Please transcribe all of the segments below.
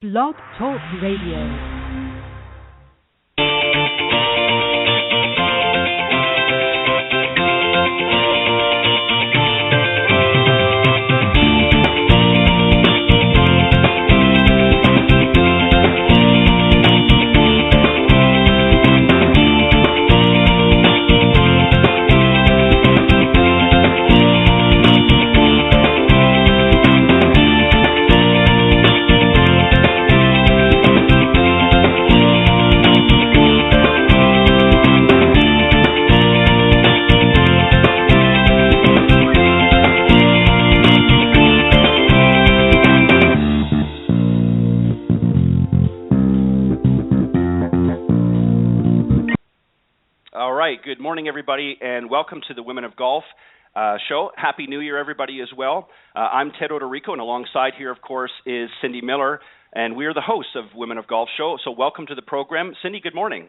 Blog Talk Radio. Good morning, everybody, and welcome to the Women of Golf show. Happy New Year, everybody, as well. I'm Ted Odorico, and alongside here, of course, is Cindy Miller, and we are the hosts of Women of Golf show. So welcome to the program. Cindy, good morning.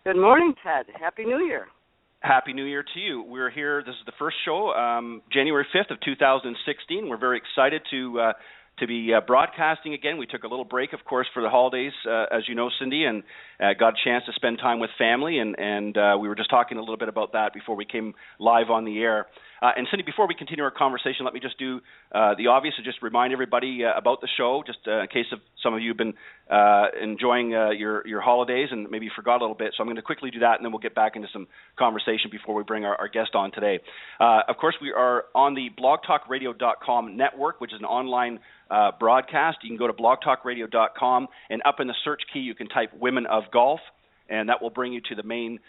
Good morning, Ted. Happy New Year. Happy New Year to you. We're here. This is the first show, January 5th of 2016. We're very excited to be broadcasting again. We took a little break, of course, for the holidays, as you know, Cindy, and got a chance to spend time with family, and we were just talking a little bit about that before we came live on the air. And Cindy, before we continue our conversation, let me just do the obvious and just remind everybody about the show, just in case of some of you have been enjoying your holidays and maybe forgot a little bit. So I'm going to quickly do that, and then we'll get back into some conversation before we bring our guest on today. Of course, we are on the blogtalkradio.com network, which is an online broadcast. You can go to blogtalkradio.com, and up in the search key, you can type Women of Golf, and that will bring you to the main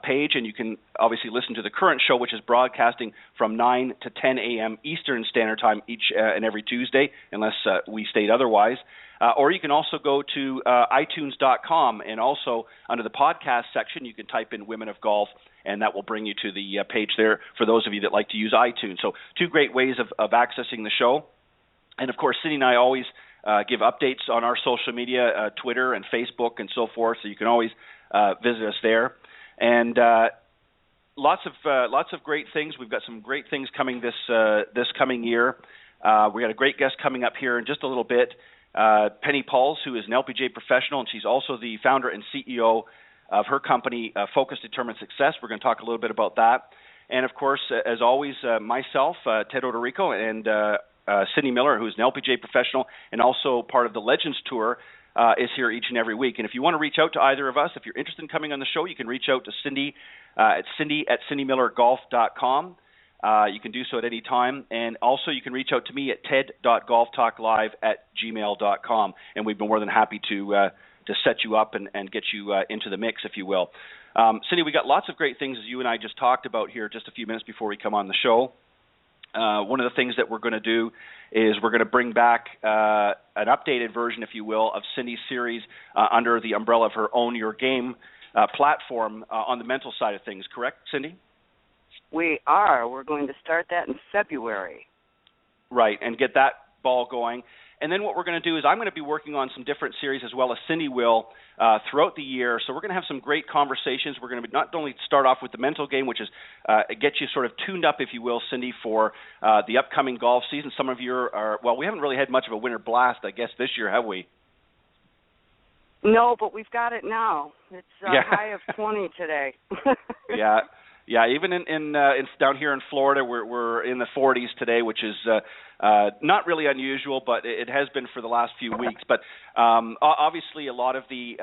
page, and you can obviously listen to the current show, which is broadcasting from 9 to 10 a.m. Eastern Standard Time each and every Tuesday, unless we state otherwise. Or you can also go to iTunes.com, and also under the podcast section, you can type in Women of Golf, and that will bring you to the page there for those of you that like to use iTunes. So two great ways of accessing the show. And, of course, Cindy and I always give updates on our social media, Twitter and Facebook and so forth, so you can always visit us there. And lots of great things. We've got some great things coming this coming year. We got a great guest coming up here in just a little bit, Penny Pulz, who is an LPGA professional, and she's also the founder and CEO of her company, Focus Determined Success. We're going to talk a little bit about that. And, of course, as always, myself, Ted Odorico, and Cindy Miller, who's an LPGA professional and also part of the Legends Tour, is here each and every week. And if you want to reach out to either of us, if you're interested in coming on the show, you can reach out to Cindy at cindymillergolf.com. You can do so at any time. And also you can reach out to me at ted.golftalklive@gmail.com. And we've been more than happy to set you up and get you into the mix, if you will. Cindy, we got lots of great things, as you and I just talked about here just a few minutes before we come on the show. One of the things that we're going to do is we're going to bring back an updated version, if you will, of Cindy's series under the umbrella of her Own Your Game platform on the mental side of things. Correct, Cindy? We are. We're going to start that in February. Right, and get that ball going. And then what we're going to do is I'm going to be working on some different series, as well as Cindy will, throughout the year. So we're going to have some great conversations. We're going to not only start off with the mental game, which is get you sort of tuned up, if you will, Cindy, for the upcoming golf season. Some of you are, well, we haven't really had much of a winter blast, I guess, this year, have we? No, but we've got it now. It's a high of 20 today. Yeah, even in down here in Florida, we're in the 40s today, which is not really unusual, but it has been for the last few weeks. But obviously, a lot of the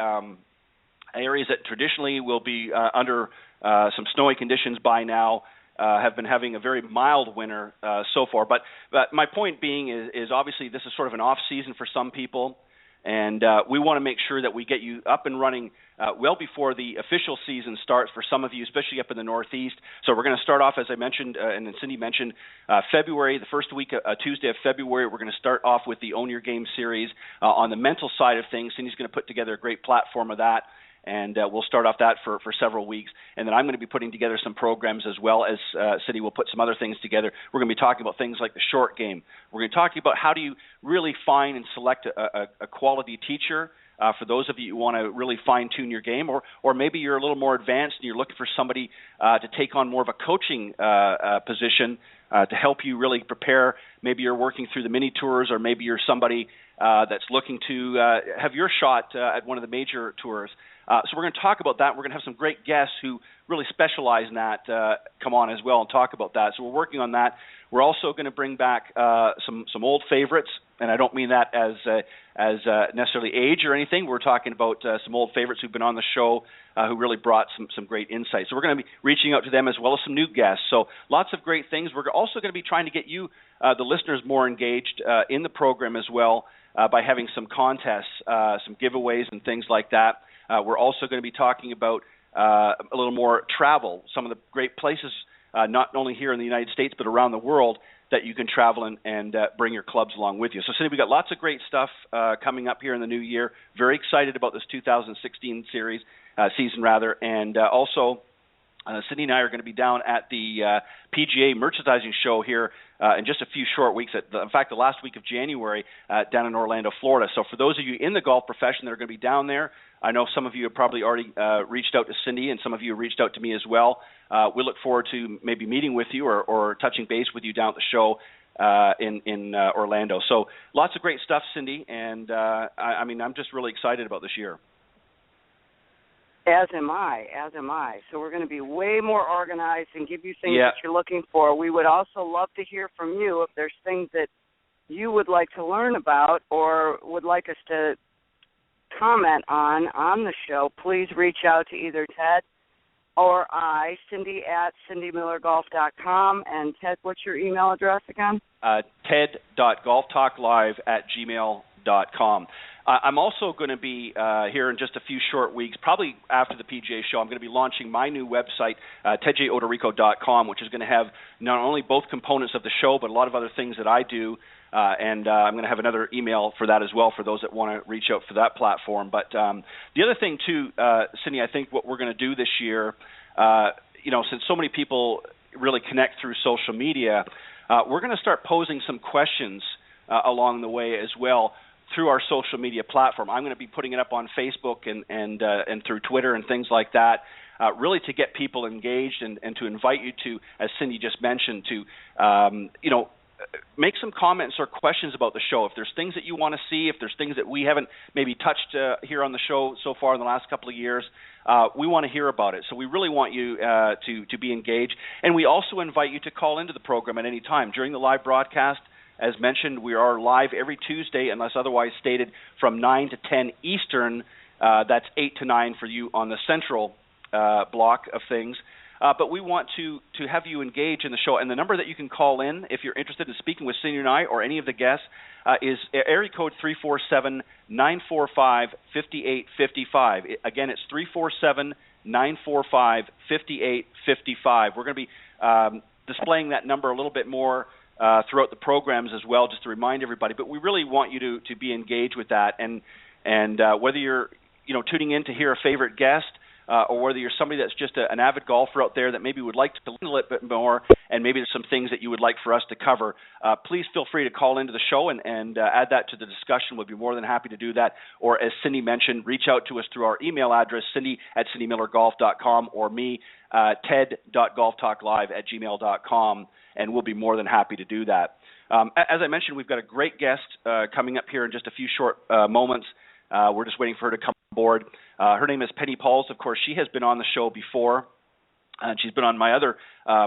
areas that traditionally will be under some snowy conditions by now have been having a very mild winter so far. But my point being is obviously this is sort of an off season for some people. And we want to make sure that we get you up and running well before the official season starts for some of you, especially up in the Northeast. So we're going to start off, as I mentioned, and then Cindy mentioned, February, the first week, Tuesday of February, we're going to start off with the Own Your Game series on the mental side of things. Cindy's going to put together a great platform of that. And we'll start off that for several weeks. And then I'm going to be putting together some programs, as well as Cindy will put some other things together. We're going to be talking about things like the short game. We're going to be talking about how do you really find and select a quality teacher for those of you who want to really fine-tune your game, or maybe you're a little more advanced and you're looking for somebody to take on more of a coaching position to help you really prepare. Maybe you're working through the mini tours, or maybe you're somebody that's looking to have your shot at one of the major tours. So we're going to talk about that. We're going to have some great guests who really specialize in that come on as well and talk about that. So we're working on that. We're also going to bring back some old favorites, and I don't mean that as necessarily age or anything. We're talking about some old favorites who've been on the show who really brought some great insights. So we're going to be reaching out to them as well as some new guests. So lots of great things. We're also going to be trying to get you, the listeners, more engaged in the program as well by having some contests, some giveaways and things like that. We're also going to be talking about a little more travel, some of the great places, not only here in the United States, but around the world that you can travel and bring your clubs along with you. So, Cindy, we've got lots of great stuff coming up here in the new year. Very excited about this 2016 season, and also Cindy and I are going to be down at the PGA merchandising show here in just a few short weeks. In fact, the last week of January down in Orlando, Florida. So for those of you in the golf profession that are going to be down there, I know some of you have probably already reached out to Cindy, and some of you have reached out to me as well. We look forward to maybe meeting with you or touching base with you down at the show in Orlando. So lots of great stuff, Cindy, and I'm just really excited about this year. As am I. So we're going to be way more organized and give you things that you're looking for. We would also love to hear from you if there's things that you would like to learn about or would like us to comment on the show. Please reach out to either Ted or I, Cindy at cindymillergolf.com. And Ted, what's your email address again? ted.golftalklive@gmail.com. I'm also going to be here in just a few short weeks, probably after the PGA show. I'm going to be launching my new website, tedjodorico.com, which is going to have not only both components of the show, but a lot of other things that I do. And I'm going to have another email for that as well for those that want to reach out for that platform. But the other thing, too, Cindy, I think what we're going to do this year, since so many people really connect through social media, we're going to start posing some questions along the way as well through our social media platform. I'm going to be putting it up on Facebook and through Twitter and things like that, really to get people engaged and to invite you to, as Cindy just mentioned, to make some comments or questions about the show. If there's things that you want to see, if there's things that we haven't maybe touched here on the show so far in the last couple of years, we want to hear about it. So we really want you to be engaged. And we also invite you to call into the program at any time. During the live broadcast, as mentioned, we are live every Tuesday, unless otherwise stated, from 9 to 10 Eastern. That's 8 to 9 for you on the central block of things. But we want to have you engage in the show. And the number that you can call in if you're interested in speaking with Cindy and I or any of the guests is area code 347-945-5855. Again, it's 347-945-5855. We're going to be displaying that number a little bit more throughout the programs as well, just to remind everybody. But we really want you to be engaged with that. And whether you're tuning in to hear a favorite guest, or whether you're somebody that's just an avid golfer out there that maybe would like to learn a little bit more, and maybe there's some things that you would like for us to cover, please feel free to call into the show and add that to the discussion. We'll be more than happy to do that. Or as Cindy mentioned, reach out to us through our email address, cindy@cindymillergolf.com, or me, ted.golftalklive@gmail.com, and we'll be more than happy to do that. As I mentioned, we've got a great guest coming up here in just a few short moments. We're just waiting for her to come aboard. Her name is Penny Pulz. Of course, she has been on the show before. She's been on my other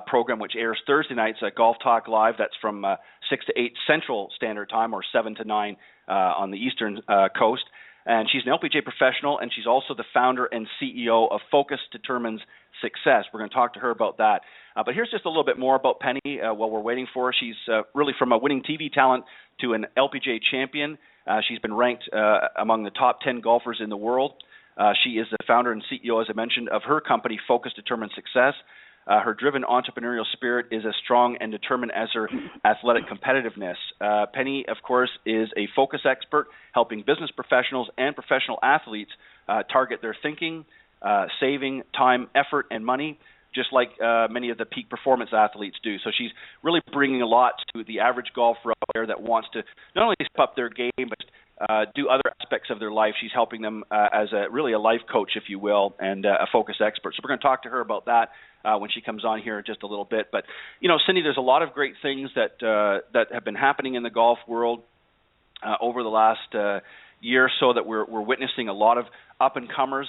program, which airs Thursday nights at Golf Talk Live. That's from 6 to 8 Central Standard Time, or 7 to 9 on the Eastern Coast. And she's an LPGA professional, and she's also the founder and CEO of Focus Determines Success. We're going to talk to her about that. But here's just a little bit more about Penny while we're waiting for her. She's really from a winning TV talent to an LPGA champion. She's been ranked among the top 10 golfers in the world. She is the founder and CEO, as I mentioned, of her company, Focus Determined Success. Her driven entrepreneurial spirit is as strong and determined as her athletic competitiveness. Penny, of course, is a focus expert, helping business professionals and professional athletes target their thinking, saving time, effort, and money, just like many of the peak performance athletes do. So she's really bringing a lot to the average golfer out there that wants to not only step up their game, but do other aspects of their life. She's helping them as really a life coach, if you will, and a focus expert. So we're going to talk to her about that when she comes on here in just a little bit. But, Cindy, there's a lot of great things that have been happening in the golf world. over the last year or so that we're witnessing a lot of up and comers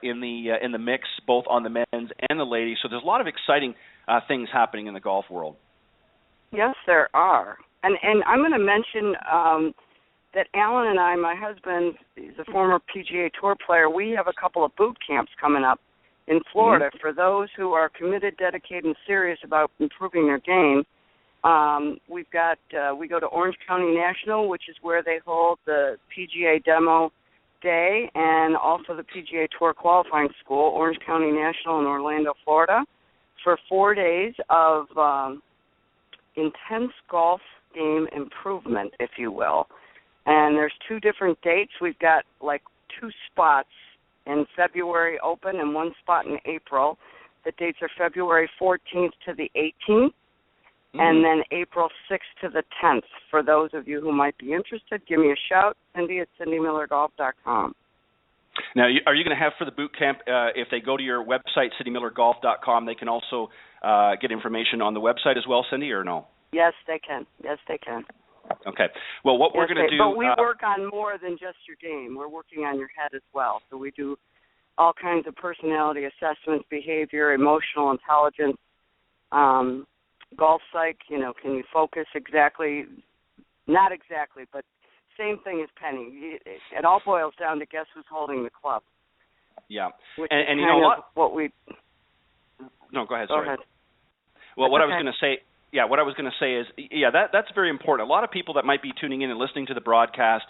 in the mix, both on the men's and the ladies. So there's a lot of exciting things happening in the golf world. Yes, there are, and I'm going to mention that Alan and I, my husband, he's a former PGA Tour player. We have a couple of boot camps coming up in Florida for those who are committed, dedicated, and serious about improving their game. We go to Orange County National, which is where they hold the PGA Demo Day and also the PGA Tour Qualifying School, Orange County National in Orlando, Florida, for 4 days of intense golf game improvement, if you will. And there's 2 different dates. We've got like 2 spots in February open and 1 spot in April. The dates are February 14th to the 18th. And then April 6th to the 10th. For those of you who might be interested, give me a shout, Cindy at cindymillergolf.com. Now, are you going to have for the boot camp, if they go to your website, cindymillergolf.com, they can also get information on the website as well, Cindy, or no? Yes, they can. Yes, they can. Okay. Well, what we're going to do... But we work on more than just your game. We're working on your head as well. So we do all kinds of personality assessments, behavior, emotional intelligence, golf psych, can you focus exactly, not exactly, but same thing as Penny. It all boils down to guess who's holding the club. Yeah. And you know what we... No, go ahead, sorry. Go ahead. Well, what I was going to say is, that's very important. A lot of people that might be tuning in and listening to the broadcast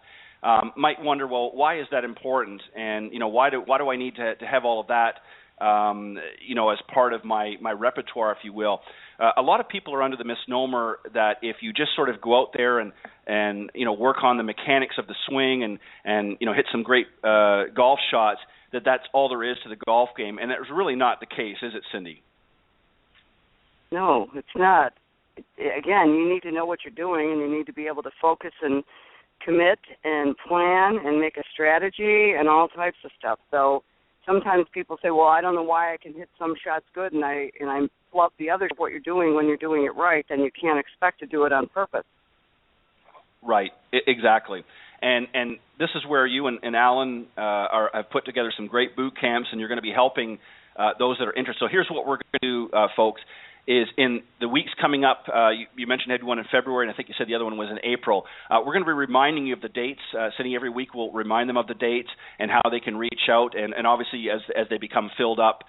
might wonder, well, why is that important? And, why do I need to have all of that, as part of my repertoire, if you will? A lot of people are under the misnomer that if you just sort of go out there and work on the mechanics of the swing and hit some great golf shots, that's all there is to the golf game. And that's really not the case, is it, Cindy? No, it's not. Again, you need to know what you're doing, and you need to be able to focus and commit and plan and make a strategy and all types of stuff. So sometimes people say, well, I don't know why I can hit some shots good and I flub the others. What you're doing when you're doing it right, then you can't expect to do it on purpose. Right, exactly. And this is where you and Alan have put together some great boot camps, and you're going to be helping those that are interested. So here's what we're going to do, folks, is in the weeks coming up, you mentioned had one in February, and I think you said the other one was in April. We're going to be reminding you of the dates. Cindy, every week we'll remind them of the dates and how they can reach out, and obviously as they become filled up,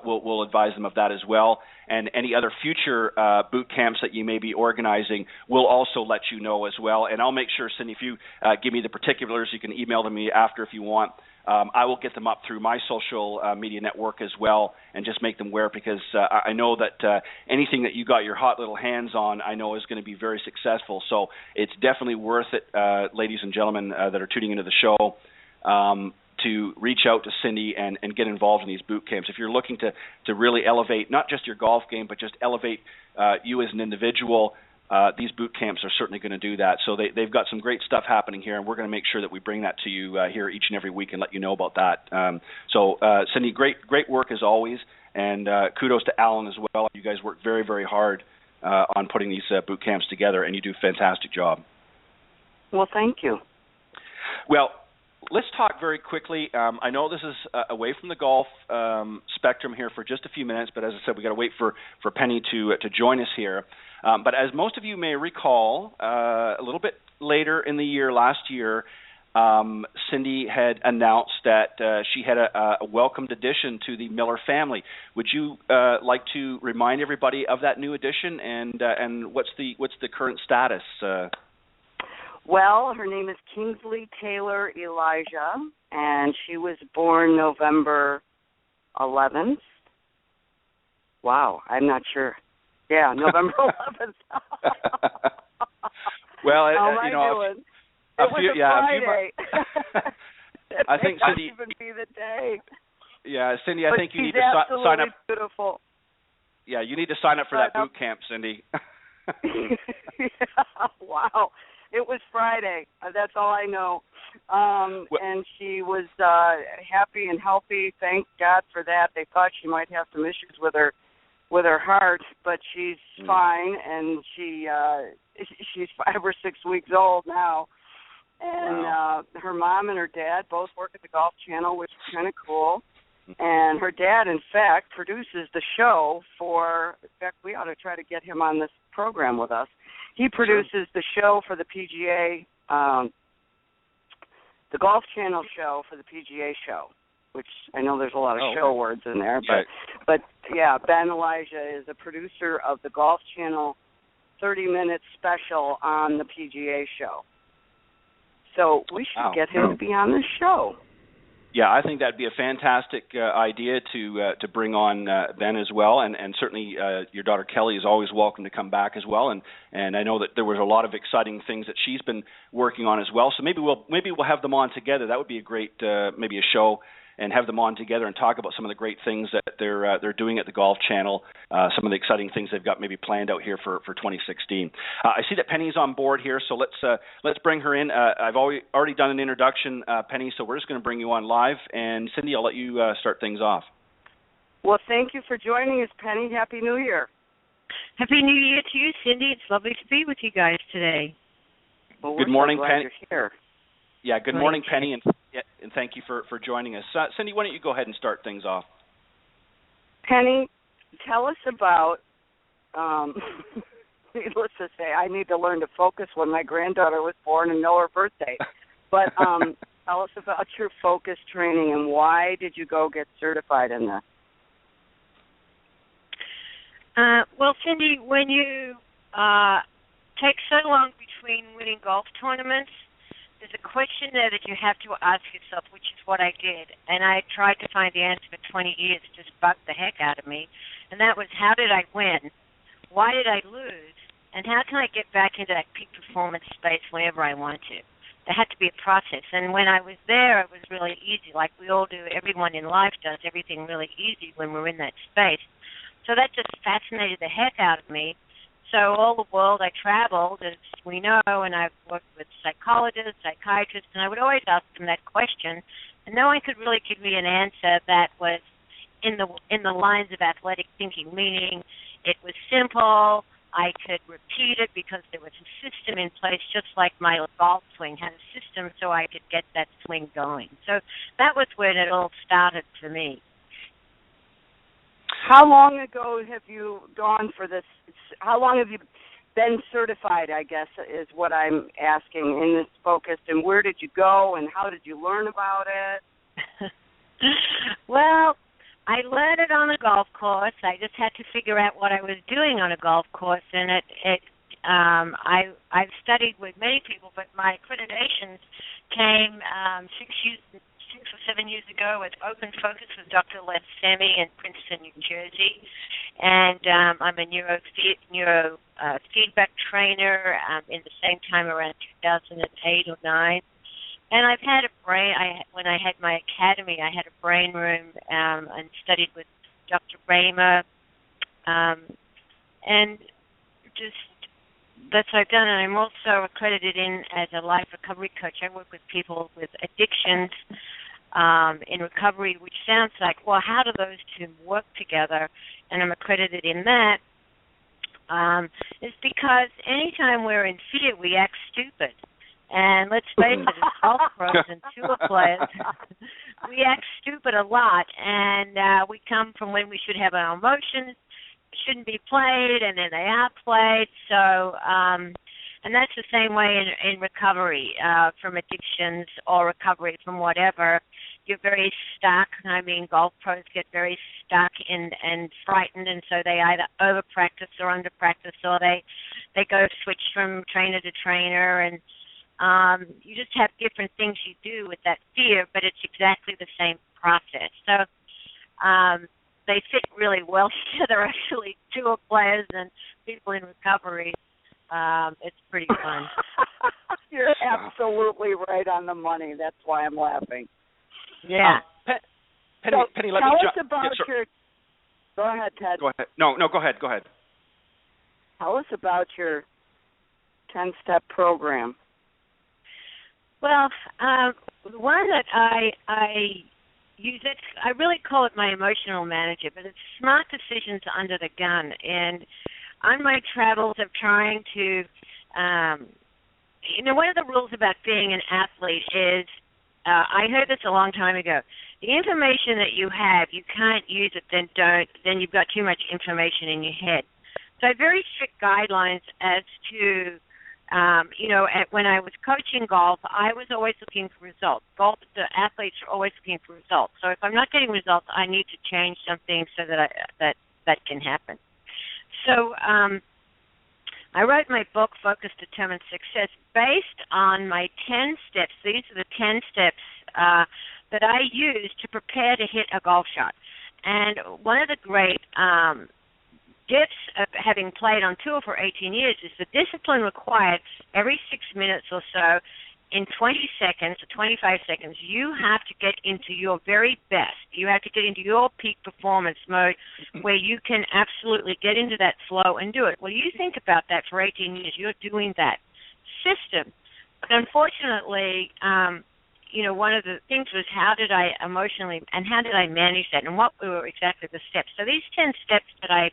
we'll advise them of that as well. And any other future boot camps that you may be organizing, we'll also let you know as well. And I'll make sure, Cindy, if you give me the particulars, you can email them me after if you want. I will get them up through my social media network as well and just make them aware, because I know that anything that you got your hot little hands on, I know is going to be very successful. So it's definitely worth it, ladies and gentlemen that are tuning into the show, to reach out to Cindy and get involved in these boot camps. If you're looking to really elevate not just your golf game, but just elevate you as an individual, these boot camps are certainly going to do that. So they've got some great stuff happening here, and we're going to make sure that we bring that to you here each and every week and let you know about that. So Cindy, great work as always, and kudos to Alan as well. You guys work very, very hard on putting these boot camps together, and you do a fantastic job. Well, thank you. Well, let's talk very quickly. I know this is away from the golf spectrum here for just a few minutes, but as I said, we got to wait for Penny to join us here. But as most of you may recall, a little bit later in the year, last year, Cindy had announced that she had a welcomed addition to the Miller family. Would you like to remind everybody of that new addition and what's the current status? Well, her name is Kingsley Taylor Elijah, and she was born November 11th. Wow, I'm not sure. Yeah, November 11th. Well, how am I doing? It was a Friday. I think Cindy. It might even be the day. Yeah, Cindy, I think you need to sign up. Beautiful. Yeah, you need to sign up for that boot camp, Cindy. Yeah, wow. It was Friday. That's all I know. And she was happy and healthy. Thank God for that. They thought she might have some issues with her heart, but she's fine, and she's 5 or 6 weeks old now. And her mom and her dad both work at the Golf Channel, which is kind of cool. And her dad, in fact, produces the show in fact, we ought to try to get him on this program with us. He produces the show for the PGA, the Golf Channel show for the PGA show, which I know there's a lot of show words in there. But yeah, Ben Elijah is a producer of the Golf Channel 30-minute special on the PGA show. So we should get him to be on this show. Yeah, I think that'd be a fantastic idea to bring on Ben as well, and certainly your daughter Kelly is always welcome to come back as well. And I know that there was a lot of exciting things that she's been working on as well. So maybe we'll have them on together. That would be a great maybe a show, and have them on together and talk about some of the great things that they're doing at the Golf Channel, some of the exciting things they've got maybe planned out here for 2016. I see that Penny's on board here, so let's bring her in. I've already done an introduction, Penny, so we're just going to bring you on live. And Cindy, I'll let you start things off. Well, thank you for joining us, Penny. Happy New Year. Happy New Year to you, Cindy. It's lovely to be with you guys today. Well, good morning, Penny. You're here. Yeah, good morning, Penny, and thank you for joining us. Cindy, why don't you go ahead and start things off? Penny, tell us about, needless to say, I need to learn to focus when my granddaughter was born and know her birthday. But tell us about your focus training and why did you go get certified in this? Well, Cindy, when you take so long between winning golf tournaments, there's a question there that you have to ask yourself, which is what I did. And I tried to find the answer for 20 years. It just bugged the heck out of me. And that was, how did I win? Why did I lose? And how can I get back into that peak performance space whenever I want to? There had to be a process. And when I was there, it was really easy. Like we all do, everyone in life does everything really easy when we're in that space. So that just fascinated the heck out of me. So all the world I traveled, as we know, and I've worked with psychologists, psychiatrists, and I would always ask them that question, and no one could really give me an answer that was in the lines of athletic thinking, meaning it was simple, I could repeat it because there was a system in place, just like my golf swing had a system so I could get that swing going. So that was when it all started for me. How long ago have you gone for this? How long have you been certified, I guess, is what I'm asking in this focus. And where did you go and how did you learn about it? Well, I learned it on a golf course. I just had to figure out what I was doing on a golf course. And I've studied with many people, but my accreditations came 6 or 7 years ago with Open Focus with Dr. Len Semi in Princeton, New Jersey. And I'm a neurofeedback trainer in the same time around 2008 or 9. And I've had when I had my academy, I had a brain room and studied with Dr. Raymer. And just that's what I've done. And I'm also accredited in as a life recovery coach. I work with people with addictions in recovery, which sounds like, well, how do those two work together? And I'm accredited in that. It's because anytime we're in fear, we act stupid. And let's face it, as golf pros and tour players, we act stupid a lot. And we come from when we should have our emotions, shouldn't be played, and then they are played. So, and that's the same way in recovery from addictions or recovery from whatever. You're very stuck. I mean, golf pros get very stuck and frightened, and so they either over-practice or under-practice, or they go switch from trainer to trainer, and you just have different things you do with that fear, but it's exactly the same process. So they fit really well together, actually, tour players and people in recovery. It's pretty fun. You're absolutely right on the money. That's why I'm laughing. Yeah. Penny, let me tell us about your... Go ahead, Ted. Go ahead. No, go ahead. Go ahead. Tell us about your 10-step program. Well, the one that I use, it, I really call it my emotional manager, but it's smart decisions under the gun. And on my travels of trying to one of the rules about being an athlete is, I heard this a long time ago. The information that you have, you can't use it, then you've got too much information in your head. So I have very strict guidelines as to, when I was coaching golf, I was always looking for results. The athletes are always looking for results. So if I'm not getting results, I need to change something so that that can happen. So I wrote my book, Focus, Determined Success, based on my 10 steps. These are the 10 steps that I use to prepare to hit a golf shot. And one of the great gifts of having played on tour for 18 years is the discipline required every 6 minutes or so. In 20 seconds or 25 seconds, you have to get into your very best. You have to get into your peak performance mode where you can absolutely get into that flow and do it. Well, you think about that for 18 years. You're doing that system. But unfortunately, one of the things was how did I emotionally and how did I manage that and what were exactly the steps. So these 10 steps that I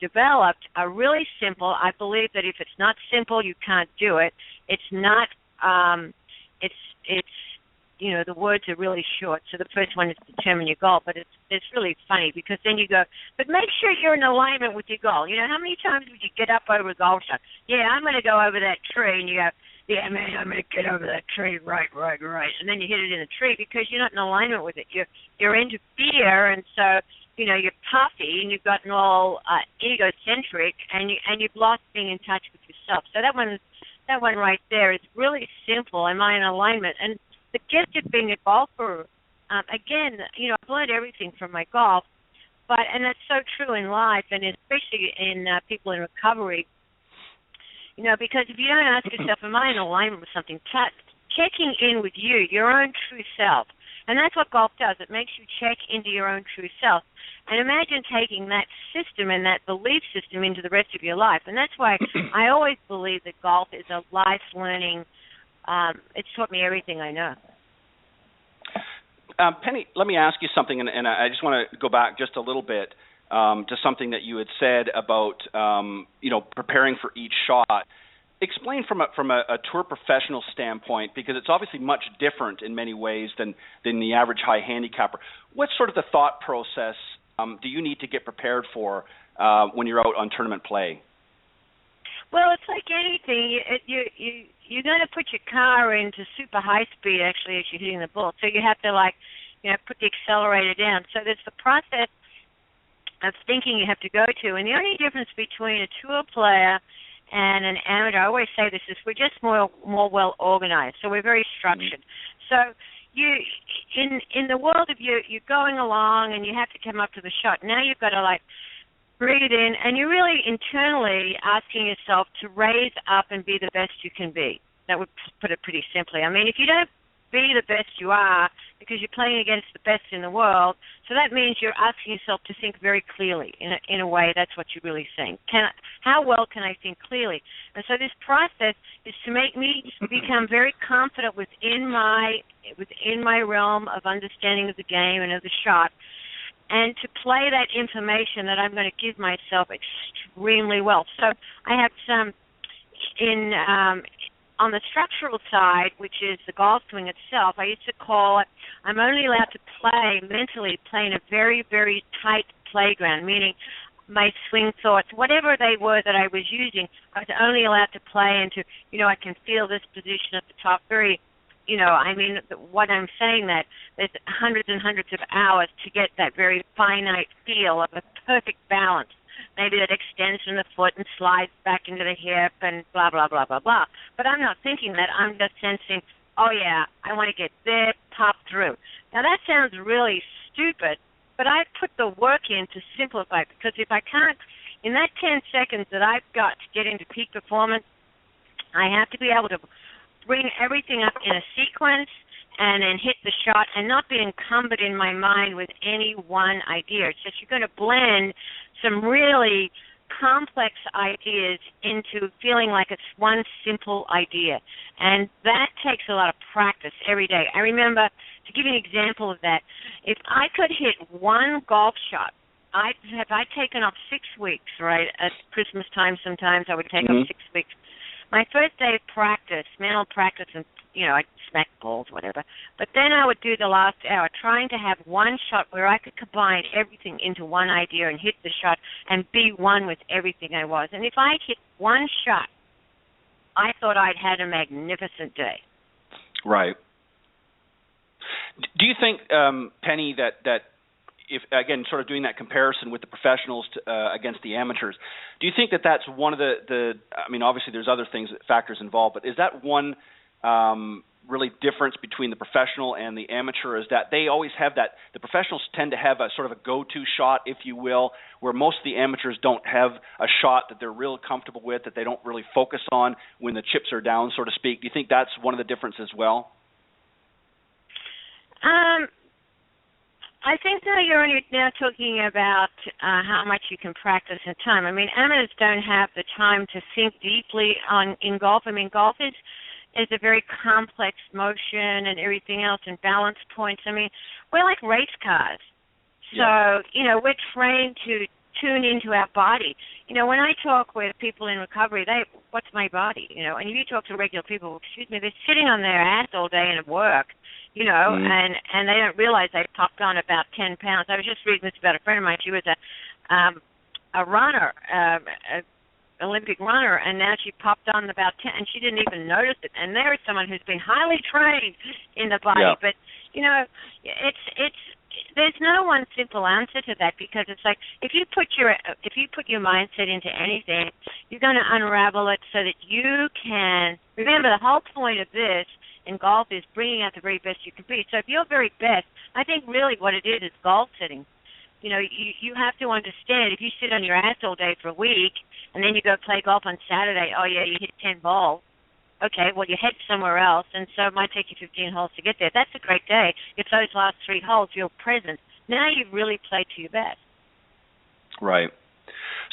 developed are really simple. I believe that if it's not simple, you can't do it. It's not, the words are really short. So the first one is determine your goal, but it's really funny because then you go, but make sure you're in alignment with your goal. How many times would you get up over a golf shot? Yeah, I'm going to go over that tree, and you go, yeah, man, I'm going to get over that tree, right. And then you hit it in a tree because you're not in alignment with it. You're into fear, and so, you're puffy, and you've gotten all egocentric, and you've lost being in touch with yourself. So that one right there is really simple. Am I in alignment? And the gift of being a golfer, again, I've learned everything from my golf, and that's so true in life, and especially in people in recovery. Because if you don't ask yourself, am I in alignment with something, checking in with you, your own true self, and that's what golf does. It makes you check into your own true self. And imagine taking that system and that belief system into the rest of your life. And that's why I always believe that golf is a life learning. It's taught me everything I know. Penny, let me ask you something, and I just want to go back just a little bit to something that you had said about preparing for each shot. Explain from a tour professional standpoint, because it's obviously much different in many ways than the average high handicapper. What's sort of the thought process do you need to get prepared for when you're out on tournament play? Well, it's like anything. You're going to put your car into super high speed, actually, as you're hitting the ball. So you have to, put the accelerator down. So there's the process of thinking you have to go to. And the only difference between a tour player and an amateur, I always say this, is we're just more well organized. So we're very structured. So you in the world of you're going along and you have to come up to the shot. Now you've got to breathe in, and you're really internally asking yourself to raise up and be the best you can be. That would put it pretty simply. I mean, if you don't be the best you are because you're playing against the best in the world, so that means you're asking yourself to think very clearly. In a way, that's what you're really saying. How well can I think clearly? And so this process is to make me become very confident within my realm of understanding of the game and of the shot, and to play that information that I'm going to give myself extremely well. So I have some on the structural side, which is the golf swing itself, I used to call it, I'm only allowed to mentally play in a very, very tight playground, meaning my swing thoughts, whatever they were that I was using, I was only allowed to play into, I can feel this position at the top, very, what I'm saying that there's hundreds and hundreds of hours to get that very finite feel of a perfect balance. Maybe that extends from the foot and slides back into the hip and blah, blah, blah, blah, blah. But I'm not thinking that. I'm just sensing, oh, yeah, I want to get there, pop through. Now, that sounds really stupid, but I put the work in to simplify it, because if I can't, in that 10 seconds that I've got to get into peak performance, I have to be able to bring everything up in a sequence and then hit the shot and not be encumbered in my mind with any one idea. It's just you're going to blend some really complex ideas into feeling like it's one simple idea. And that takes a lot of practice every day. I remember, to give you an example of that, if I could hit one golf shot, I'd taken off 6 weeks, right? At Christmas time sometimes I would take off 6 weeks. my first day of practice, mental practice, and I'd smack balls, whatever. But then I would do the last hour, trying to have one shot where I could combine everything into one idea and hit the shot and be one with everything I was. And if I hit one shot, I thought I'd had a magnificent day. Right. Do you think, Penny, that if, again, sort of doing that comparison with the professionals against the amateurs, do you think that that's one of the I mean, obviously there's other factors involved, but is that one really difference between the professional and the amateur, is that they always have that, the professionals tend to have a sort of a go-to shot, if you will, where most of the amateurs don't have a shot that they're real comfortable with, that they don't really focus on when the chips are down, so to speak. Do you think that's one of the differences as well? I think that you're only now talking about how much you can practice in time. I mean, amateurs don't have the time to think deeply in golf. I mean, golf is a very complex motion and everything else, and balance points. I mean, we're like race cars. So, we're trained to tune into our body. When I talk with people in recovery, what's my body? And if you talk to regular people, they're sitting on their ass all day and at work, and they don't realize they've popped on about 10 pounds. I was just reading this about a friend of mine. She was a runner, Olympic runner, and now she popped on about 10, and she didn't even notice it. And there is someone who's been highly trained in the body. Yeah. But, there's no one simple answer to that, because it's like if you put your mindset into anything, you're going to unravel it so that you can remember. The whole point of this in golf is bringing out the very best you can be. So if you're very best, I think really what it is goal setting. You have to understand, if you sit on your ass all day for a week and then you go play golf on Saturday, you hit 10 balls. Okay, well, you head somewhere else, and so it might take you 15 holes to get there. That's a great day. If those last 3 holes you're present, now you've really played to your best. Right.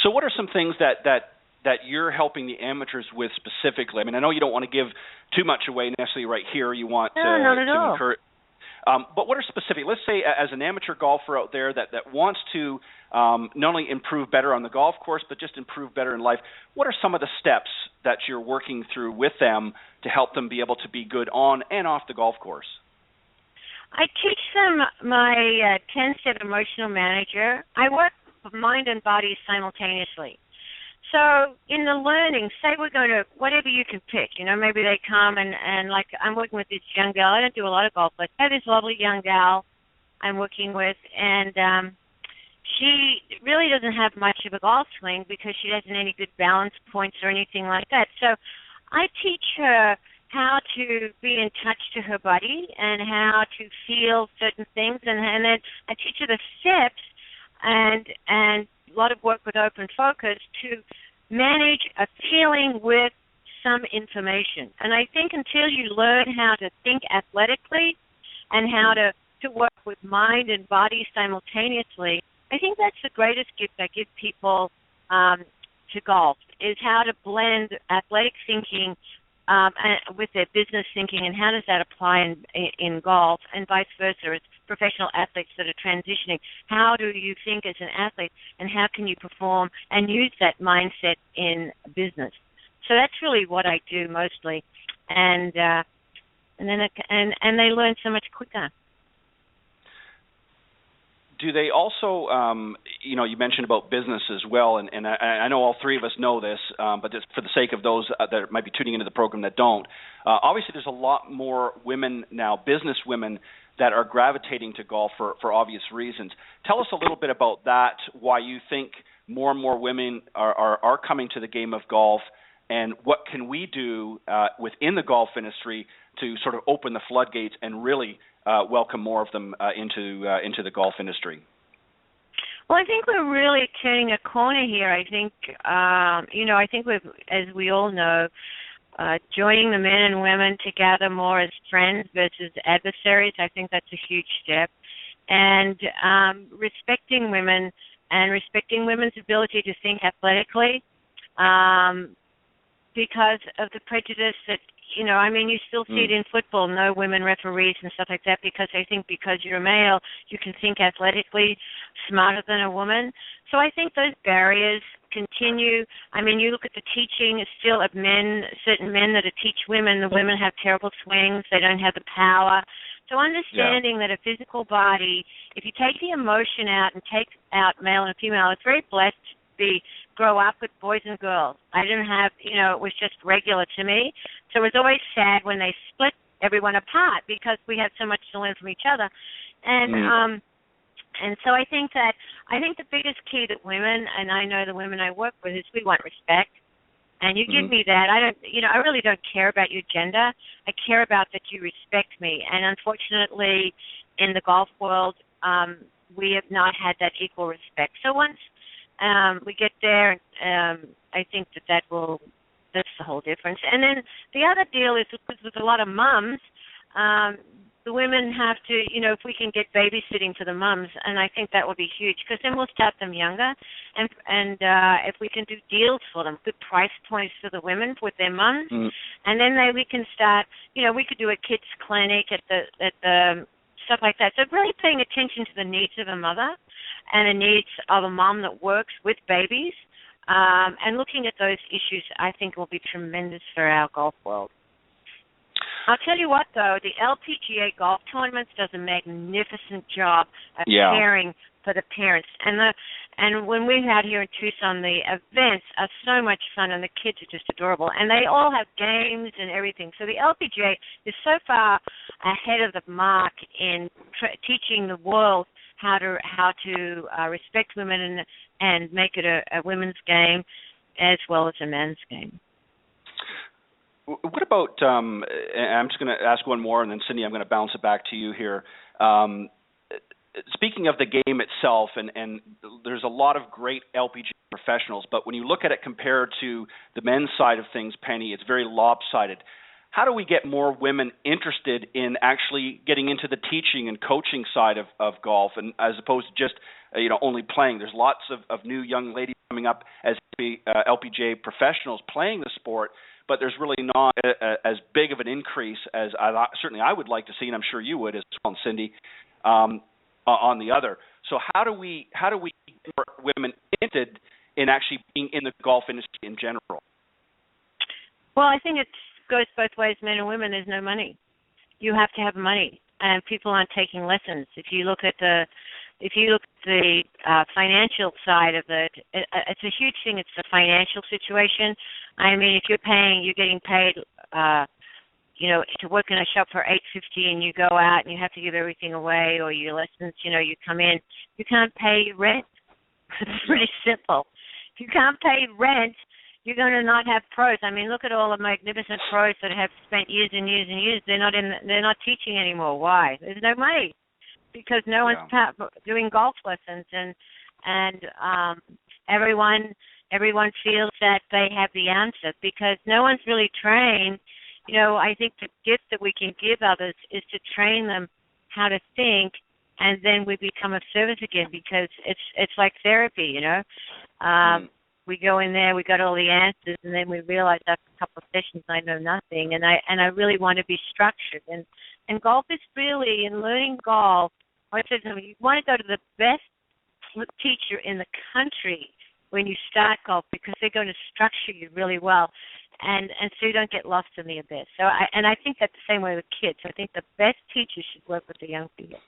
So what are some things that you're helping the amateurs with specifically? I mean, I know you don't want to give too much away necessarily right here. You want to encourage. But what are specific? Let's say as an amateur golfer out there that wants to not only improve better on the golf course, but just improve better in life, what are some of the steps that you're working through with them to help them be able to be good on and off the golf course? I teach them my 10-step emotional manager. I work with mind and body simultaneously. So in the learning, say we're going to, whatever you can pick, maybe they come and like I'm working with this young gal. I don't do a lot of golf, but I have this lovely young gal I'm working with, and she really doesn't have much of a golf swing because she doesn't have any good balance points or anything like that. So I teach her how to be in touch to her body and how to feel certain things, and then I teach her the steps and a lot of work with open focus to manage a feeling with some information. And I think until you learn how to think athletically and how to work with mind and body simultaneously, I think that's the greatest gift I give people to golf, is how to blend athletic thinking with their business thinking, and how does that apply in golf, and vice versa. It's professional athletes that are transitioning. How do you think as an athlete, and how can you perform and use that mindset in business? So that's really what I do mostly, and then they learn so much quicker. Do they also, you mentioned about business as well, and I know all three of us know this, but just for the sake of those that might be tuning into the program that don't, obviously there's a lot more women now, business women, that are gravitating to golf for obvious reasons. Tell us a little bit about that, why you think more and more women are coming to the game of golf, and what can we do within the golf industry to sort of open the floodgates and really welcome more of them into the golf industry? Well, I think we're really turning a corner here. I think, I think as we all know, joining the men and women together more as friends versus adversaries, I think that's a huge step. And respecting women and respecting women's ability to think athletically. because of the prejudice that, you know, I mean, you still see it in football, no women referees and stuff like that, because they think because you're a male, you can think athletically smarter than a woman. So I think those barriers continue. I mean, you look at the teaching still of men, certain men that teach women, the women have terrible swings, they don't have the power. So understanding that a physical body, if you take the emotion out and take out male and female, it's very blessed to grow up with boys and girls. I didn't have, you know, it was just regular to me. So it was always sad when they split everyone apart because we had so much to learn from each other. And so I think the biggest key that women, and I know the women I work with, is we want respect. And you give me that. I really don't care about your gender. I care about that you respect me. And unfortunately, in the golf world, we have not had that equal respect. So once we get there, I think that's the whole difference. And then the other deal is with a lot of mums, the women have to, you know, if we can get babysitting for the mums, and I think that would be huge, because then we'll start them younger, and if we can do deals for them, good price points for the women with their mums, and then we can start, you know, we could do a kids clinic at the stuff like that. So really paying attention to the needs of a mother and the needs of a mom that works with babies, and looking at those issues, I think will be tremendous for our golf world. I'll tell you what, though, the LPGA golf tournaments does a magnificent job of caring for the parents. And when we're out here in Tucson, the events are so much fun, and the kids are just adorable. And they all have games and everything. So the LPGA is so far ahead of the mark in teaching the world how to respect women and make it a women's game as well as a men's game. What about, and I'm just going to ask one more, and then Cindy, I'm going to bounce it back to you here. Speaking of the game itself, and there's a lot of great LPGA professionals, but when you look at it compared to the men's side of things, Penny, it's very lopsided. How do we get more women interested in actually getting into the teaching and coaching side of golf, and as opposed to just only playing? There's lots of new young ladies coming up as LPGA professionals playing the sport, but there's really not as big of an increase as certainly I would like to see, and I'm sure you would as well, Cindy, on the other. So how do we get more women interested in actually being in the golf industry in general? Well, I think it goes both ways, men and women. There's no money. You have to have money, and people aren't taking lessons. If you look at the financial side of it, it's a huge thing. It's the financial situation. I mean, if you're getting paid, to work in a shop for $8.50, and you go out and you have to give everything away, or your lessons, you come in, you can't pay your rent. It's pretty simple. If you can't pay rent, you're going to not have pros. I mean, look at all the magnificent pros that have spent years and years and years. They're not teaching anymore. Why? There's no money, because no one's doing golf lessons, and everyone feels that they have the answer because no one's really trained. I think the gift that we can give others is to train them how to think, and then we become of service again, because it's like therapy. We go in there, we got all the answers, and then we realize after a couple of sessions I know nothing, and I really want to be structured. And golf is really, in learning golf, I said you want to go to the best teacher in the country when you start golf, because they're going to structure you really well, and so you don't get lost in the abyss. So I think that's the same way with kids. I think the best teachers should work with the young people.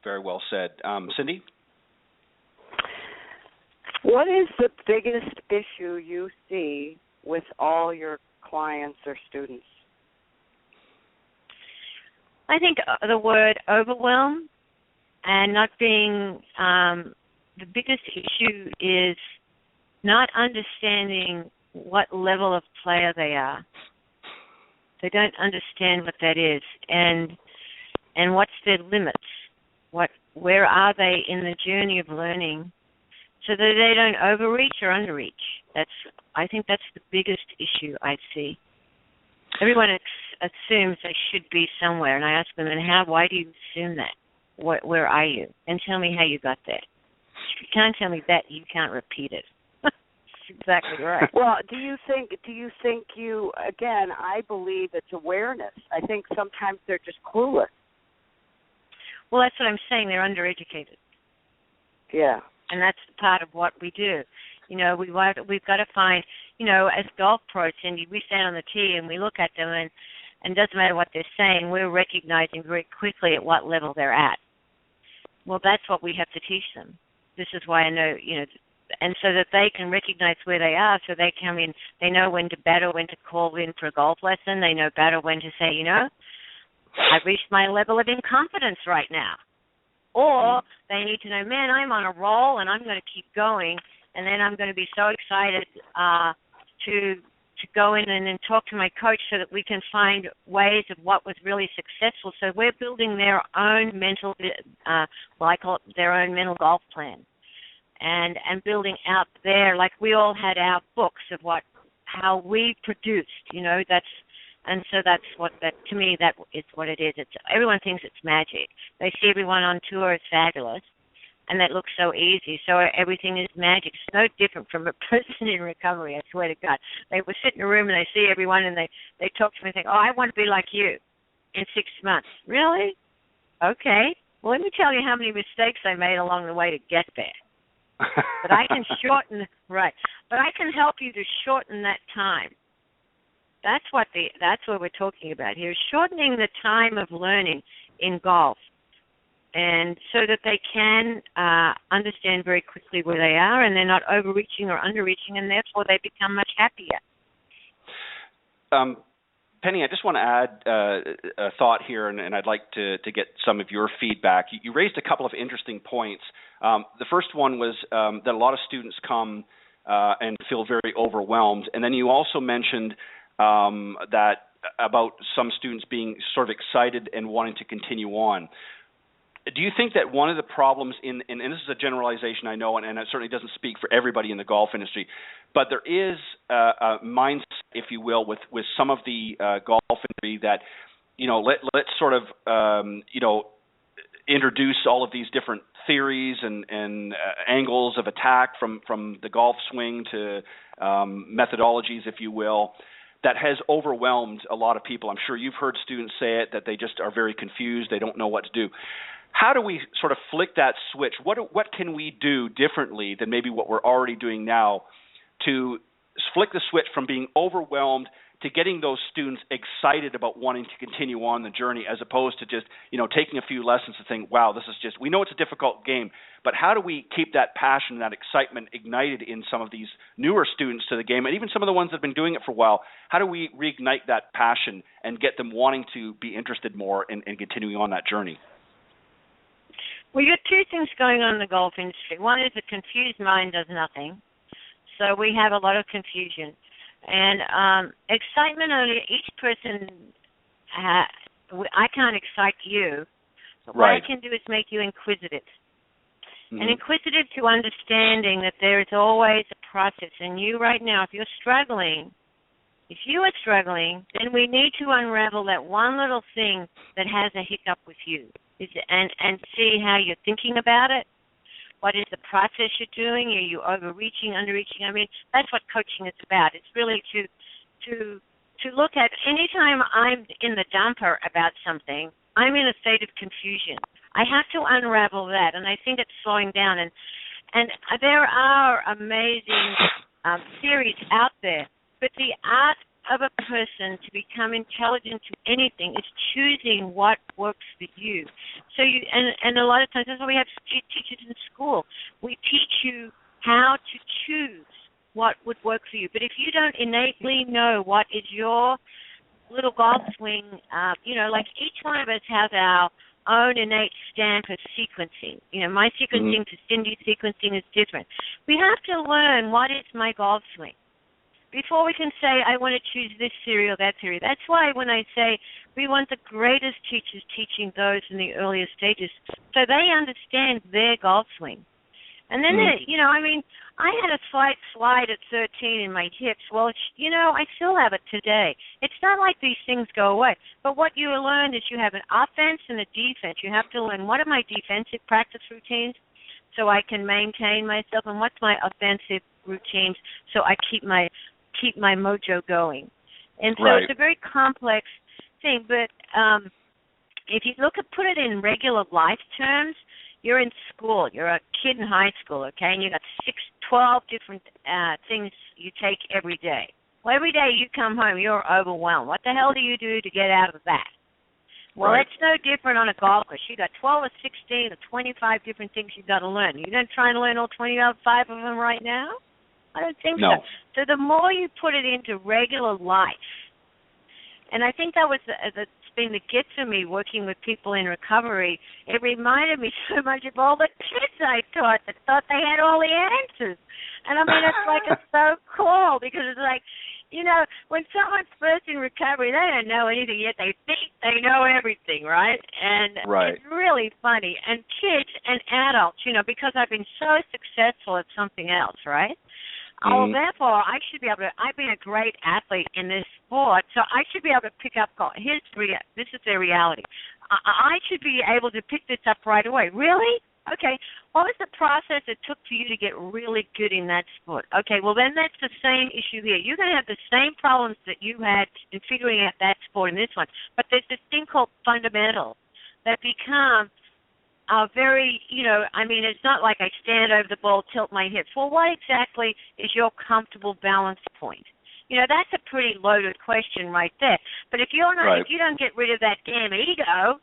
Very well said. Cindy? What is the biggest issue you see with all your clients or students? I think the word overwhelm, and not being, the biggest issue is not understanding what level of player they are. They don't understand what that is, and what's their limits. Where are they in the journey of learning, so that they don't overreach or underreach. I think that's the biggest issue I see. Everyone assumes they should be somewhere, and I ask them, and why do you assume that? Where are you? And tell me how you got there. If you can't tell me that, you can't repeat it. exactly right. Well, do you think you, again, I believe it's awareness. I think sometimes they're just clueless. Well, that's what I'm saying. They're undereducated. Yeah. And that's part of what we do. We've got to find, as golf pros, Cindy, we stand on the tee and we look at them, and it doesn't matter what they're saying, we're recognizing very quickly at what level they're at. Well, that's what we have to teach them. This is why I know, and so that they can recognize where they are, so they come in, they know when to bet or when to call in for a golf lesson. They know better when to say, I've reached my level of incompetence right now. Or they need to know, man, I'm on a roll and I'm going to keep going, and then I'm going to be so excited to go in and then talk to my coach so that we can find ways of what was really successful. So we're building their own mental, I call it their own mental golf plan, and building out there, like we all had our books of how we produced, and so that's to me, that is what it is. Everyone thinks it's magic. They see everyone on tour as fabulous, and that looks so easy. So everything is magic. It's no different from a person in recovery, I swear to God. They would sit in a room and they see everyone and they talk to me and think, I want to be like you in 6 months. Really? Okay. Well, let me tell you how many mistakes I made along the way to get there. But I can but I can help you to shorten that time. That's what we're talking about here, shortening the time of learning in golf, and so that they can understand very quickly where they are, and they're not overreaching or underreaching, and therefore they become much happier. Penny, I just want to add a thought here, and I'd like to get some of your feedback. You raised a couple of interesting points. The first one was that a lot of students come and feel very overwhelmed, and then you also mentioned that about some students being sort of excited and wanting to continue on. Do you think that one of the problems and this is a generalization I know, and it certainly doesn't speak for everybody in the golf industry, but there is a mindset, if you will, with some of the golf industry that, let's sort of, introduce all of these different theories and angles of attack from the golf swing to methodologies, if you will, that has overwhelmed a lot of people. I'm sure you've heard students say it, that they just are very confused. They don't know what to do. How do we sort of flick that switch? What can we do differently than maybe what we're already doing now to flick the switch from being overwhelmed to getting those students excited about wanting to continue on the journey, as opposed to just, taking a few lessons to think, wow, this is just, we know it's a difficult game, but how do we keep that passion, that excitement ignited in some of these newer students to the game, and even some of the ones that have been doing it for a while? How do we reignite that passion and get them wanting to be interested more in continuing on that journey? Well, you got two things going on in the golf industry. One is a confused mind does nothing. So we have a lot of confusion. And excitement, only each person, I can't excite you. But what I can do is make you inquisitive. Mm-hmm. And inquisitive to understanding that there is always a process. And you right now, if you are struggling, then we need to unravel that one little thing that has a hiccup with you, and see how you're thinking about it. What is the process you're doing? Are you overreaching, underreaching? I mean, that's what coaching is about. It's really to look at, anytime I'm in the dumper about something, I'm in a state of confusion. I have to unravel that, and I think it's slowing down. And there are amazing theories out there, but the art of a person to become intelligent to anything is choosing what works for you. So and a lot of times, that's why we have teachers in school. We teach you how to choose what would work for you. But if you don't innately know what is your little golf swing, like each one of us has our own innate stamp of sequencing. My sequencing to Cindy's sequencing is different. We have to learn what is my golf swing before we can say, I want to choose this theory or that theory. That's why when I say we want the greatest teachers teaching those in the earlier stages so they understand their golf swing. And then, I had a slight slide at 13 in my hips. Well, I still have it today. It's not like these things go away. But what you learn is you have an offense and a defense. You have to learn, what are my defensive practice routines so I can maintain myself, and what's my offensive routines so I keep my mojo going. And so right. it's a very complex thing, but if you put it in regular life terms, you're in school, you're a kid in high school, okay, and you got 12 different things you take every day. Well, every day you come home, you're overwhelmed. What the hell do you do to get out of that? Well, right. it's no different on a golf course. You got 12 or 16 or 25 different things you got to learn. You're going to try and learn all 25 of them right now? I don't think No. so. So the more you put it into regular life, and I think that was the thing that gets to me working with people in recovery. It reminded me so much of all the kids I taught that thought they had all the answers. And I mean, it's so cool because it's like, you know, when someone's first in recovery, they don't know anything yet. They think they know everything, right? And It's really funny. And kids and adults, you know, because I've been so successful at something else, right? Oh, therefore, I should be able to. I've been a great athlete in this sport, so I should be able to pick up golf. This is their reality. I should be able to pick this up right away. Really? Okay. What was the process it took for you to get really good in that sport? Okay. Well, then that's the same issue here. You're going to have the same problems that you had in figuring out that sport in this one, but there's this thing called fundamentals that become very, you know, I mean, it's not like I stand over the ball, tilt my hips. Well, what exactly is your comfortable balance point? You know, that's a pretty loaded question right there. But if you're not, if you don't get rid of that damn ego,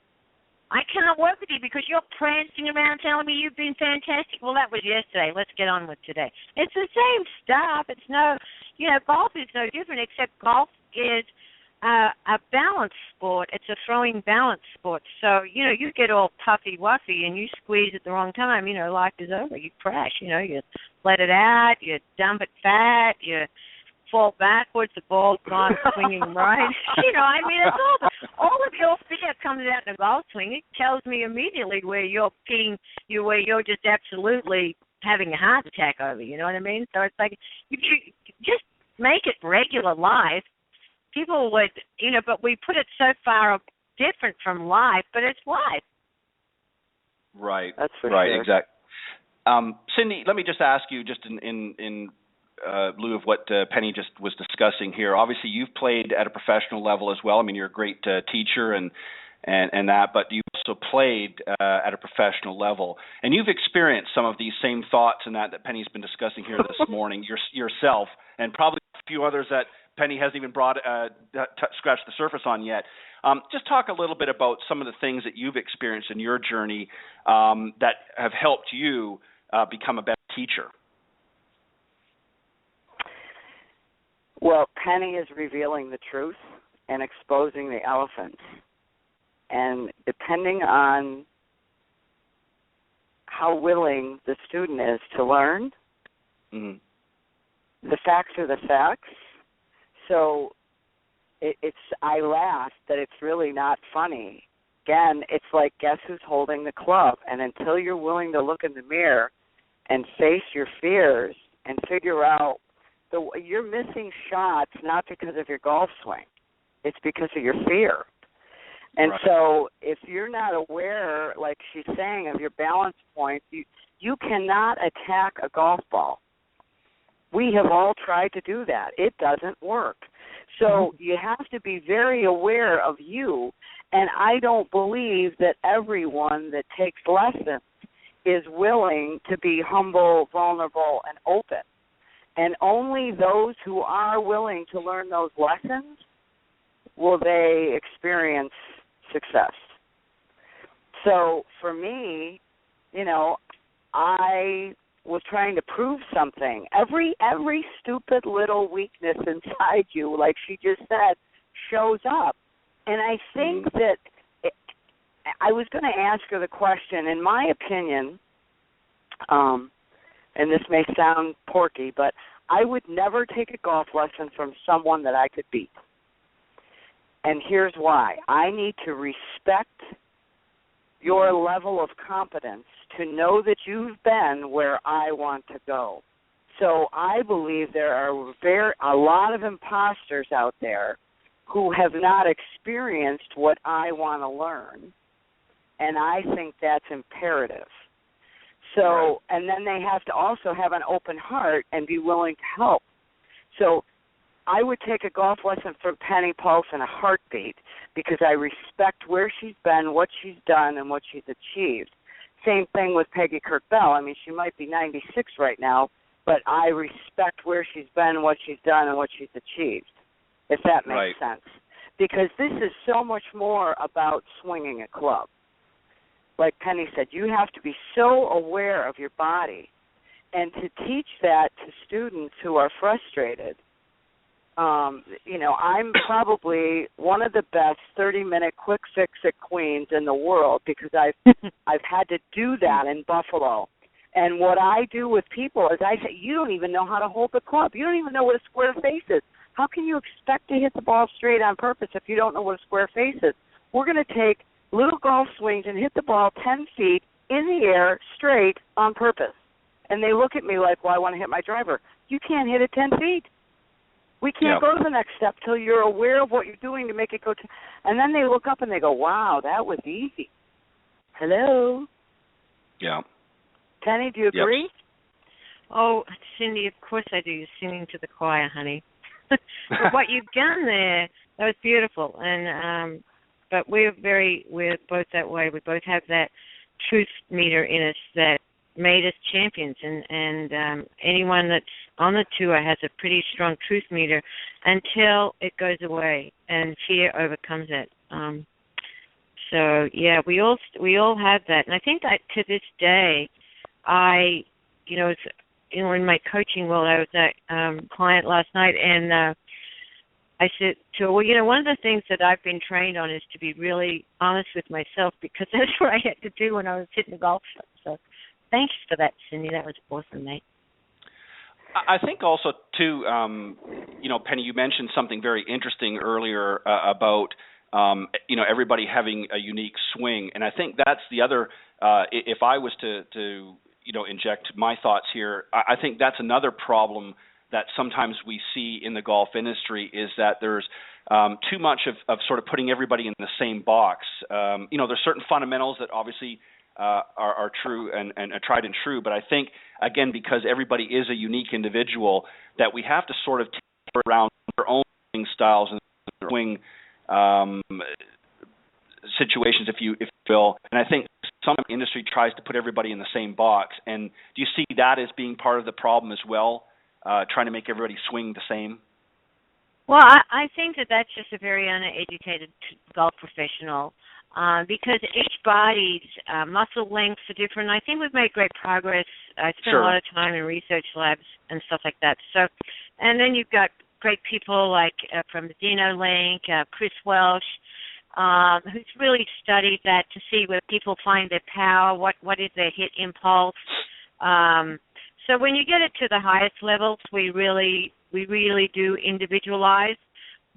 I cannot work with you because you're prancing around telling me you've been fantastic. Well, that was yesterday. Let's get on with today. It's the same stuff. It's no, you know, golf is no different, except golf is a balance sport. It's a throwing balance sport. So, you know, you get all puffy-wuffy and you squeeze at the wrong time, you know, life is over. You crash, you know, you let it out, you dump it fat, you fall backwards, the ball's gone swinging right. You know, I mean, it's all of your fear comes out in a golf swing. It tells me immediately where you're where you're just absolutely having a heart attack over, you know what I mean? So it's like, you just make it regular life. People would, you know, but we put it so far different from life, but it's life. Right. That's for right. Sure. Exactly. Cindy, let me just ask you, just in lieu of what Penny just was discussing here. Obviously, you've played at a professional level as well. I mean, you're a great teacher and that, but you also played at a professional level, and you've experienced some of these same thoughts and that Penny's been discussing here this morning yourself, and probably a few others that Penny hasn't even scratched the surface on yet. Just talk a little bit about some of the things that you've experienced in your journey that have helped you become a better teacher. Well, Penny is revealing the truth and exposing the elephants. And depending on how willing the student is to learn, the facts are the facts. So I laugh that it's really not funny. Again, it's like, guess who's holding the club? And until you're willing to look in the mirror and face your fears and figure out you're missing shots not because of your golf swing. It's because of your fear. And so if you're not aware, like she's saying, of your balance points, you cannot attack a golf ball. We have all tried to do that. It doesn't work. So you have to be very aware of you, and I don't believe that everyone that takes lessons is willing to be humble, vulnerable, and open. And only those who are willing to learn those lessons will they experience success. So for me, you know, I was trying to prove something. Every stupid little weakness inside you, like she just said, shows up. And I think that I was going to ask her the question, in my opinion, and this may sound porky, but I would never take a golf lesson from someone that I could beat. And here's why. I need to respect your level of competence to know that you've been where I want to go. So I believe there are a lot of imposters out there who have not experienced what I want to learn, and I think that's imperative. So, and then they have to also have an open heart and be willing to help. So I would take a golf lesson from Penny Pulz in a heartbeat because I respect where she's been, what she's done, and what she's achieved. Same thing with Peggy Kirk-Bell. I mean, she might be 96 right now, but I respect where she's been, what she's done, and what she's achieved, if that makes sense. Because this is so much more about swinging a club. Like Penny said, you have to be so aware of your body. And to teach that to students who are frustrated, you know, I'm probably one of the best 30-minute quick fix at Queens in the world because I've had to do that in Buffalo. And what I do with people is I say, you don't even know how to hold the club. You don't even know what a square face is. How can you expect to hit the ball straight on purpose if you don't know what a square face is? We're going to take little golf swings and hit the ball 10 feet in the air straight on purpose. And they look at me like, well, I want to hit my driver. You can't hit it 10 feet. We can't go to the next step till you're aware of what you're doing to make it go to. And then they look up and they go, wow, that was easy. Hello? Yeah. Penny, do you agree? Yep. Oh, Cindy, of course I do. You're singing to the choir, honey. But what you've done there, that was beautiful. And but we're both that way. We both have that truth meter in us that made us champions. And anyone that's on the tour has a pretty strong truth meter until it goes away and fear overcomes it. So yeah, we all have that. And I think that to this day, in my coaching world, I was at client last night, and I said to her, well, one of the things that I've been trained on is to be really honest with myself because that's what I had to do when I was hitting the golf shot. So thanks for that, Cindy. That was awesome, mate. I think also, too, Penny, you mentioned something very interesting earlier about, everybody having a unique swing. And I think that's the other, if I was to inject my thoughts here, I think that's another problem that sometimes we see in the golf industry is that there's too much of sort of putting everybody in the same box. There's certain fundamentals that obviously are true and tried and true, but I think, again, because everybody is a unique individual, that we have to sort of take around their own swing styles and swing situations, if you will. And I think some industry tries to put everybody in the same box. And do you see that as being part of the problem as well, trying to make everybody swing the same? Well, I think that's just a very uneducated golf professional because each body's muscle lengths are different. I think we've made great progress. I spent a lot of time in research labs and stuff like that. So, and then you've got great people like from Dino Link, Chris Welsh, who's really studied that to see where people find their power, what is their hit impulse. So when you get it to the highest levels, we really do individualize.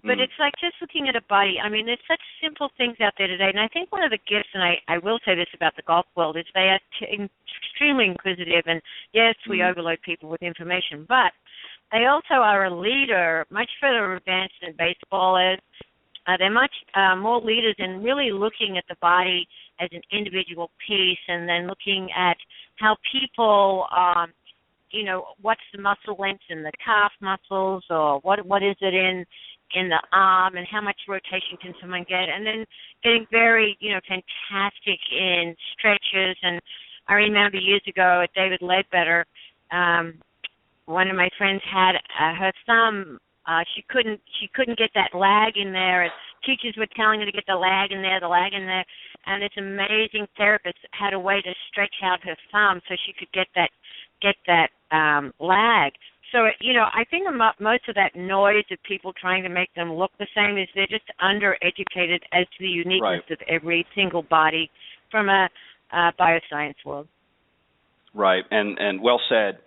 But it's like just looking at a body. I mean, there's such simple things out there today. And I think one of the gifts, and I will say this about the golf world, is they are extremely inquisitive. And, yes, we overload people with information. But they also are a leader, much further advanced than baseball is. They're much more leaders in really looking at the body as an individual piece and then looking at how people, what's the muscle length in the calf muscles or what is it in the arm and how much rotation can someone get, and then getting very, fantastic in stretches. And I remember years ago at David Ledbetter, one of my friends had her thumb. She couldn't get that lag in there. And teachers were telling her to get the lag in there. And this amazing therapist had a way to stretch out her thumb so she could get that lag. So, I think most of that noise of people trying to make them look the same is they're just undereducated as to the uniqueness of every single body from a bioscience world. Right, and well said.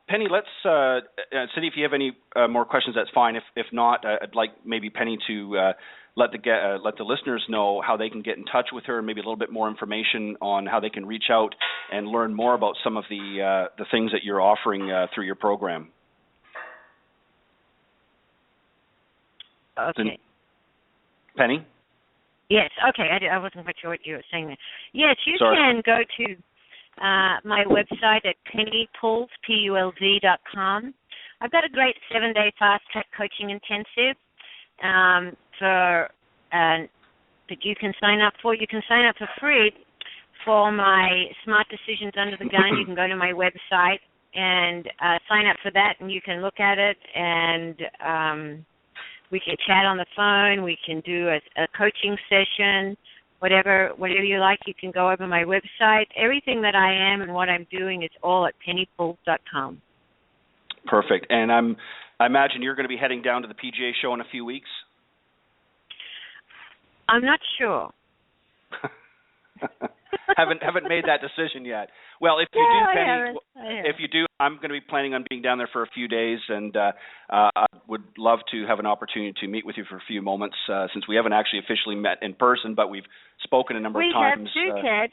Penny, let's Cindy, if you have any more questions, that's fine. If not, I'd like maybe Penny to let the listeners know how they can get in touch with her, maybe a little bit more information on how they can reach out and learn more about some of the things that you're offering through your program. Okay. Penny? Yes. Okay. I wasn't quite sure what you were saying there. Yes, you can go to my website at pennypulz, PULZ.com. I've got a great 7-day fast-track coaching intensive that you can sign up for. You can sign up for free for my Smart Decisions Under the Gun. You can go to my website and sign up for that, and you can look at it, and we can chat on the phone. We can do a coaching session, whatever you like. You can go over my website. Everything that I am and what I'm doing is all at pennypulz.com. Perfect. And I imagine you're going to be heading down to the PGA show in a few weeks? I'm not sure. haven't made that decision yet. Well, if you do, Penny, if you do, I'm going to be planning on being down there for a few days, and I would love to have an opportunity to meet with you for a few moments, since we haven't actually officially met in person, but we've spoken a number of times. We have too, Ted.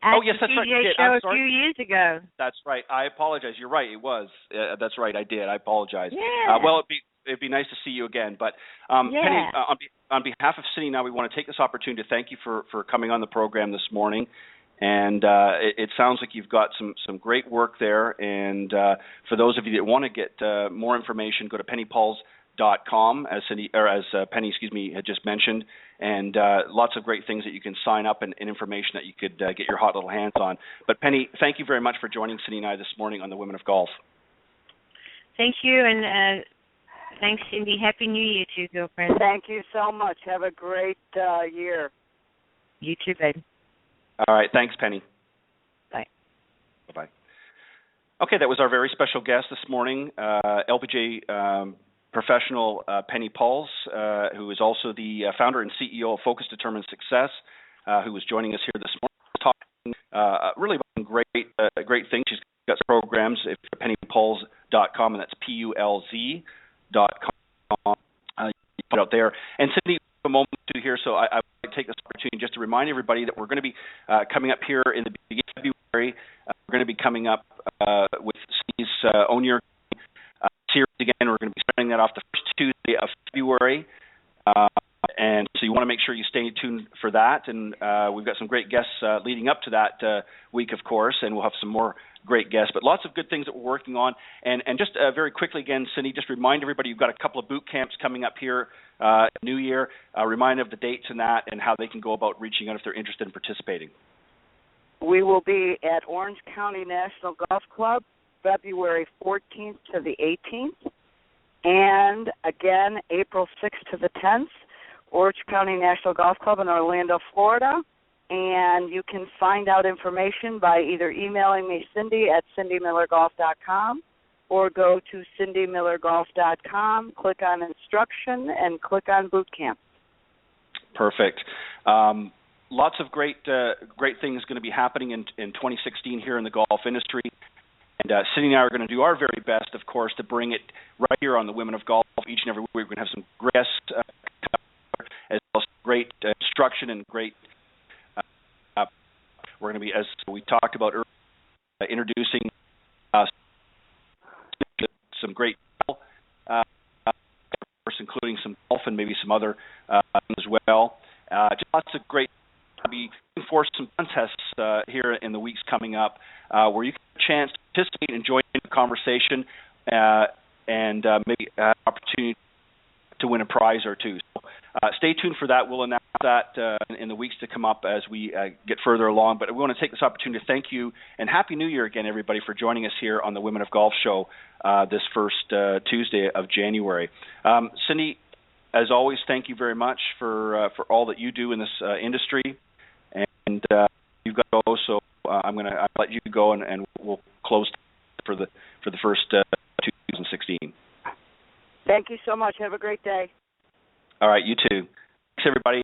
Oh, yes, that's right. PGA show a few years ago. That's right. I apologize. You're right. It was. That's right. I did. I apologize. Yeah. Well, it'd be nice to see you again. But Penny, on behalf of Cindy Now, we want to take this opportunity to thank you for coming on the program this morning. And it sounds like you've got some great work there. And for those of you that want to get more information, go to pennypulz.com, as Penny, had just mentioned, and lots of great things that you can sign up and information that you could get your hot little hands on. But Penny, thank you very much for joining Cindy and I this morning on the Women of Golf. Thank you, and thanks, Cindy. Happy New Year to you, girlfriend. Thank you so much. Have a great year. You too, baby. All right. Thanks, Penny. Bye. Bye-bye. Okay, that was our very special guest this morning, LPGA Professional Penny Pulz, who is also the founder and CEO of Focus Determined Success, who was joining us here this morning, talking really about some great things. She's got some programs at pennypulz.com, and that's PULZ.com. You put out there. And Cindy, a moment to here, so I would like to take this opportunity just to remind everybody that we're going to be coming up here in the beginning of February. We're going to be coming up with Cindy's Own Your series again. We're going to be starting that off the first Tuesday of February. And so you want to make sure you stay tuned for that. And we've got some great guests leading up to that week, of course, and we'll have some more great guests. But lots of good things that we're working on. And just very quickly again, Cindy, just remind everybody you've got a couple of boot camps coming up here New Year. Remind of the dates and that and how they can go about reaching out if they're interested in participating. We will be at Orange County National Golf Club, February 14th to the 18th. And again, April 6th to the 10th, Orange County National Golf Club in Orlando, Florida. And you can find out information by either emailing me, Cindy, at cindymillergolf.com, or go to cindymillergolf.com, click on instruction, and click on boot camp. Perfect. Lots of great things going to be happening in 2016 here in the golf industry. And Cindy and I are going to do our very best, of course, to bring it right here on the Women of Golf each and every week. We're going to have some great guests, as well as great instruction and great. We're going to be, as we talked about earlier, introducing some great people, including some golf and maybe some other as well. Just lots of great. I'll be looking for some contests here in the weeks coming up where you can have a chance to participate and join in the conversation and maybe an opportunity to win a prize or two. So stay tuned for that. We'll announce that in the weeks to come up as we get further along. But we want to take this opportunity to thank you and Happy New Year again, everybody, for joining us here on the Women of Golf show this first Tuesday of January. Cindy, as always, thank you very much for all that you do in this industry. And you've got to go, so I'll let you go, and we'll close for the first 2016. Thank you so much. Have a great day. All right, you too. Thanks, everybody.